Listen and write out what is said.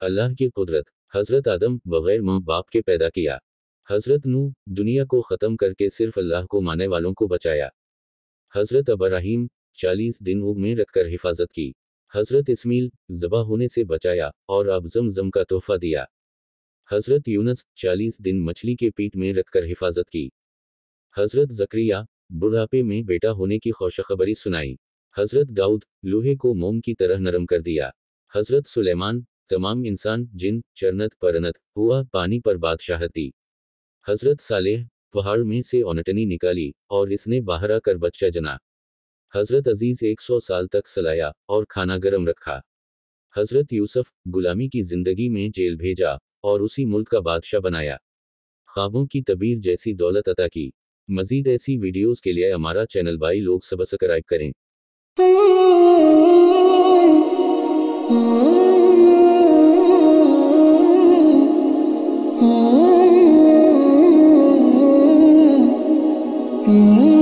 अल्लाह की कुदरत। हज़रत आदम बग़ैर माँ बाप के पैदा किया। हज़रत नूह दुनिया को ख़त्म करके सिर्फ अल्लाह को मानने वालों को बचाया। हज़रत इब्राहीम 40 दिन ऊँट में रखकर हिफाजत की। हज़रत इस्माइल ज़बह होने से बचाया और अब ज़मज़म का तोहफ़ा दिया। हज़रत यूनुस 40 दिन मछली के पेट में रखकर हिफाजत की। हज़रत ज़करिया बुढ़ापे में बेटा होने की खुशखबरी सुनाई। हज़रत दाऊद लोहे को मोम की तरह नरम कर दिया। हज़रत सुलेमान तमाम इंसान जिन जन्नत परनत हुआ पानी पर बादशाहत दी। हज़रत सालेह पहाड़ में से औनटनी निकाली और इसने बाहर आकर बच्चा जना। हज़रत अजीज़ 100 साल तक सलाया और खाना गरम रखा। हज़रत यूसुफ गुलामी की जिंदगी में जेल भेजा और उसी मुल्क का बादशाह बनाया। ख्वाबों की तबीर जैसी दौलत अता की। मजीद ऐसी वीडियोस के लिए हमारा चैनल भाई लोग सब्सक्राइब करें। Mm-hmm.